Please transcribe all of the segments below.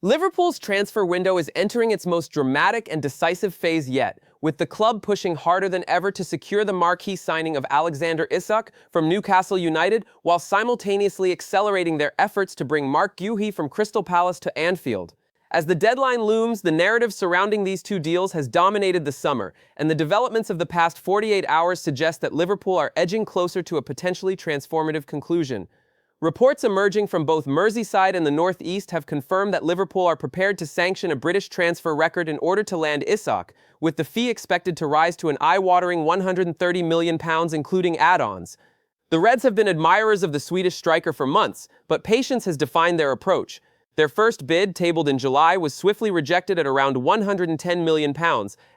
Liverpool's transfer window is entering its most dramatic and decisive phase yet, with the club pushing harder than ever to secure the marquee signing of Alexander Isak from Newcastle United, while simultaneously accelerating their efforts to bring Marc Guehi from Crystal Palace to Anfield. As the deadline looms, the narrative surrounding these two deals has dominated the summer, and the developments of the past 48 hours suggest that Liverpool are edging closer to a potentially transformative conclusion. Reports emerging from both Merseyside and the Northeast have confirmed that Liverpool are prepared to sanction a British transfer record in order to land Isak, with the fee expected to rise to an eye-watering £130 million including add-ons. The Reds have been admirers of the Swedish striker for months, but patience has defined their approach. Their first bid, tabled in July, was swiftly rejected at around £110 million,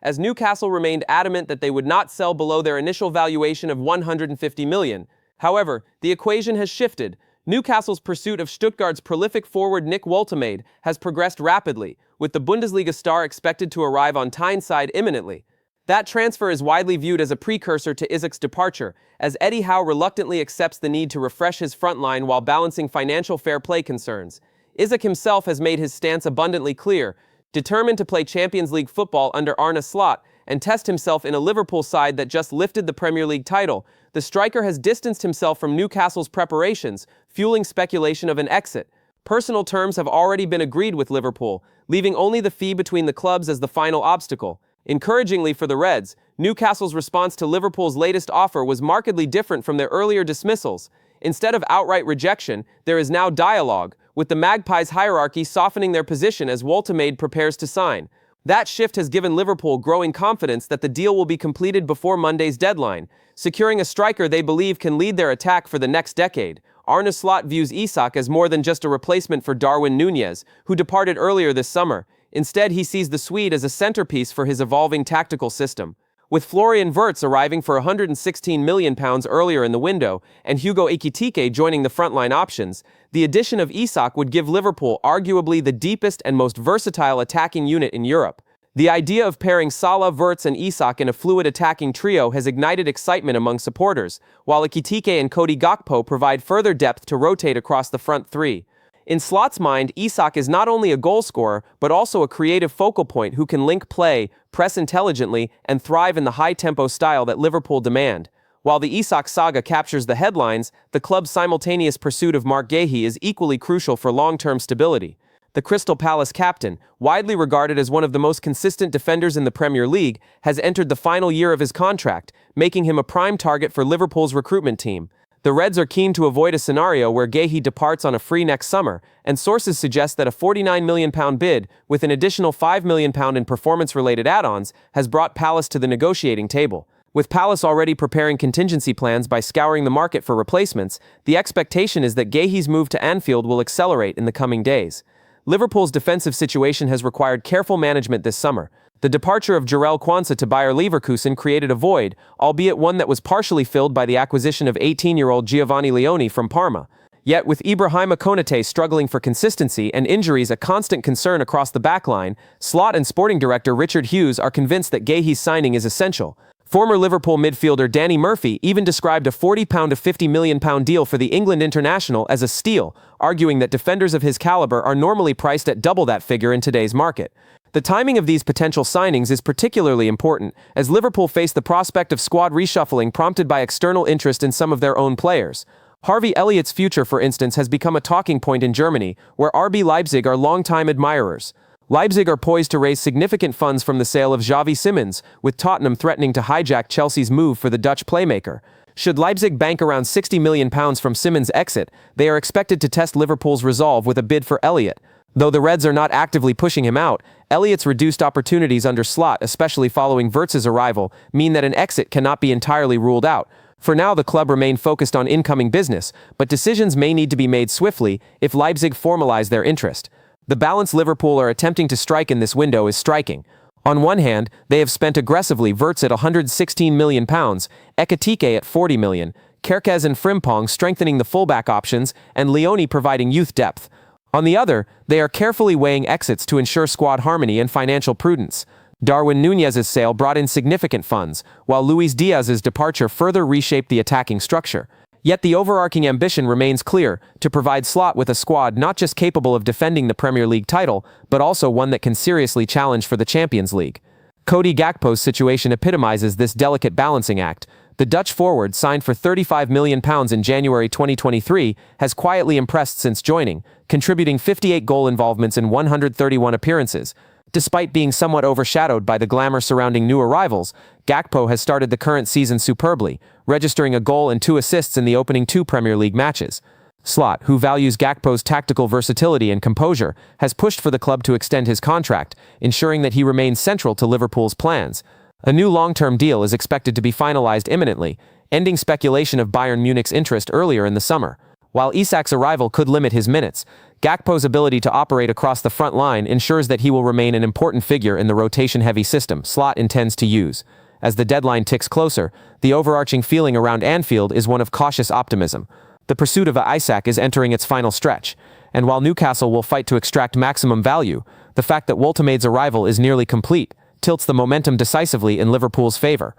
as Newcastle remained adamant that they would not sell below their initial valuation of £150 million. However, the equation has shifted. Newcastle's pursuit of Stuttgart's prolific forward Nick Woltemade has progressed rapidly, with the Bundesliga star expected to arrive on Tyneside imminently. That transfer is widely viewed as a precursor to Isak's departure, as Eddie Howe reluctantly accepts the need to refresh his front line while balancing financial fair play concerns. Isak himself has made his stance abundantly clear, determined to play Champions League football under Arne Slot and test himself in a Liverpool side that just lifted the Premier League title. The striker has distanced himself from Newcastle's preparations, fueling speculation of an exit. Personal terms have already been agreed with Liverpool, leaving only the fee between the clubs as the final obstacle. Encouragingly for the Reds, Newcastle's response to Liverpool's latest offer was markedly different from their earlier dismissals. Instead of outright rejection, there is now dialogue, with the Magpies' hierarchy softening their position as Woltemade prepares to sign. That shift has given Liverpool growing confidence that the deal will be completed before Monday's deadline, securing a striker they believe can lead their attack for the next decade. Arne Slot views Isak as more than just a replacement for Darwin Núñez, who departed earlier this summer. Instead, he sees the Swede as a centerpiece for his evolving tactical system. With Florian Wirtz arriving for £116 million earlier in the window and Hugo Ekitike joining the frontline options, the addition of Isak would give Liverpool arguably the deepest and most versatile attacking unit in Europe. The idea of pairing Salah, Wirtz and Isak in a fluid attacking trio has ignited excitement among supporters, while Ekitike and Cody Gakpo provide further depth to rotate across the front three. In Slot's mind, Isak is not only a goalscorer, but also a creative focal point who can link play, press intelligently, and thrive in the high-tempo style that Liverpool demand. While the Isak saga captures the headlines, the club's simultaneous pursuit of Marc Guehi is equally crucial for long-term stability. The Crystal Palace captain, widely regarded as one of the most consistent defenders in the Premier League, has entered the final year of his contract, making him a prime target for Liverpool's recruitment team. The Reds are keen to avoid a scenario where Guehi departs on a free next summer, and sources suggest that a £49 million bid, with an additional £5 million in performance-related add-ons, has brought Palace to the negotiating table. With Palace already preparing contingency plans by scouring the market for replacements, the expectation is that Guehi's move to Anfield will accelerate in the coming days. Liverpool's defensive situation has required careful management this summer. The departure of Jarell Quansah to Bayer Leverkusen created a void, albeit one that was partially filled by the acquisition of 18-year-old Giovanni Leoni from Parma. Yet with Ibrahima Konaté struggling for consistency and injuries a constant concern across the backline, Slot and sporting director Richard Hughes are convinced that Guehi's signing is essential. Former Liverpool midfielder Danny Murphy even described a £40 to £50 million deal for the England international as a steal, arguing that defenders of his caliber are normally priced at double that figure in today's market. The timing of these potential signings is particularly important, as Liverpool face the prospect of squad reshuffling prompted by external interest in some of their own players. Harvey Elliott's future, for instance, has become a talking point in Germany, where RB Leipzig are longtime admirers. Leipzig are poised to raise significant funds from the sale of Xavi Simons, with Tottenham threatening to hijack Chelsea's move for the Dutch playmaker. Should Leipzig bank around £60 million from Simons' exit, they are expected to test Liverpool's resolve with a bid for Elliott. Though the Reds are not actively pushing him out, Elliott's reduced opportunities under Slot, especially following Wirtz's arrival, mean that an exit cannot be entirely ruled out. For now, the club remain focused on incoming business, but decisions may need to be made swiftly if Leipzig formalize their interest. The balance Liverpool are attempting to strike in this window is striking. On one hand, they have spent aggressively Wirtz at £116 million, Ekitike at £40 million, Kerkez and Frimpong strengthening the fullback options, and Leoni providing youth depth. On the other, they are carefully weighing exits to ensure squad harmony and financial prudence. Darwin Núñez's sale brought in significant funds, while Luis Diaz's departure further reshaped the attacking structure. Yet the overarching ambition remains clear, to provide Slot with a squad not just capable of defending the Premier League title, but also one that can seriously challenge for the Champions League. Cody Gakpo's situation epitomizes this delicate balancing act. The Dutch forward, signed for £35 million in January 2023, has quietly impressed since joining, contributing 58 goal involvements in 131 appearances. Despite being somewhat overshadowed by the glamour surrounding new arrivals, Gakpo has started the current season superbly, registering a goal and 2 assists in the opening 2 Premier League matches. Slot, who values Gakpo's tactical versatility and composure, has pushed for the club to extend his contract, ensuring that he remains central to Liverpool's plans. A new long-term deal is expected to be finalized imminently, ending speculation of Bayern Munich's interest earlier in the summer. While Isak's arrival could limit his minutes, Gakpo's ability to operate across the front line ensures that he will remain an important figure in the rotation-heavy system Slot intends to use. As the deadline ticks closer, the overarching feeling around Anfield is one of cautious optimism. The pursuit of Isak is entering its final stretch, and while Newcastle will fight to extract maximum value, the fact that Woltemade's arrival is nearly complete tilts the momentum decisively in Liverpool's favor.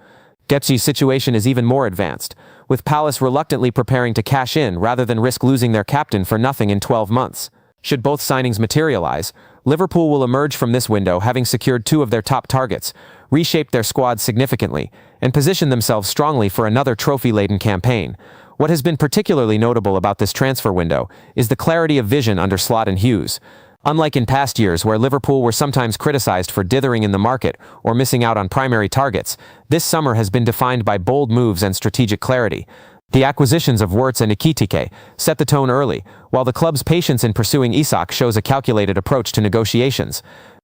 Guehi's situation is even more advanced, with Palace reluctantly preparing to cash in rather than risk losing their captain for nothing in 12 months. Should both signings materialize, Liverpool will emerge from this window having secured 2 of their top targets, reshaped their squad significantly, and positioned themselves strongly for another trophy-laden campaign. What has been particularly notable about this transfer window is the clarity of vision under Slot and Hughes. Unlike in past years where Liverpool were sometimes criticized for dithering in the market or missing out on primary targets, this summer has been defined by bold moves and strategic clarity. The acquisitions of Wirtz and Ekitike set the tone early, while the club's patience in pursuing Isak shows a calculated approach to negotiations.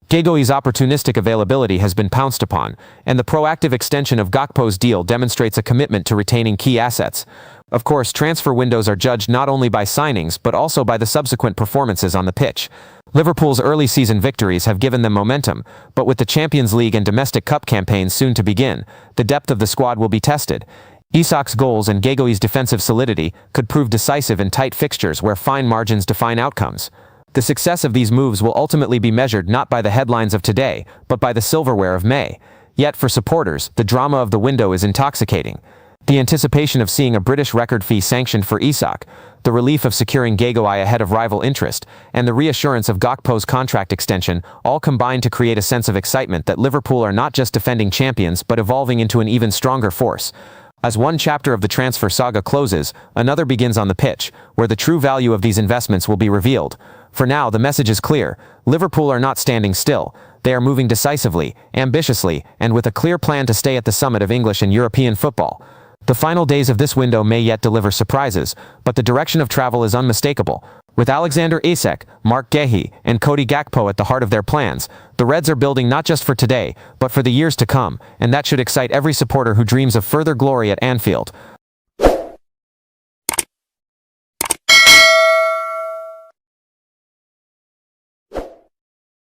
Guehi's opportunistic availability has been pounced upon, and the proactive extension of Gakpo's deal demonstrates a commitment to retaining key assets. Of course, transfer windows are judged not only by signings but also by the subsequent performances on the pitch. Liverpool's early season victories have given them momentum, but with the Champions League and domestic cup campaigns soon to begin, the depth of the squad will be tested. Isak's goals and Guehi's defensive solidity could prove decisive in tight fixtures where fine margins define outcomes. The success of these moves will ultimately be measured not by the headlines of today, but by the silverware of May. Yet for supporters, the drama of the window is intoxicating. The anticipation of seeing a British record fee sanctioned for Isak, the relief of securing Guehi ahead of rival interest, and the reassurance of Gakpo's contract extension all combine to create a sense of excitement that Liverpool are not just defending champions but evolving into an even stronger force. As one chapter of the transfer saga closes, another begins on the pitch, where the true value of these investments will be revealed. For now, the message is clear. Liverpool are not standing still. They are moving decisively, ambitiously, and with a clear plan to stay at the summit of English and European football. The final days of this window may yet deliver surprises, but the direction of travel is unmistakable. With Alexander Isak, Marc Guehi, and Cody Gakpo at the heart of their plans, the Reds are building not just for today, but for the years to come, and that should excite every supporter who dreams of further glory at Anfield.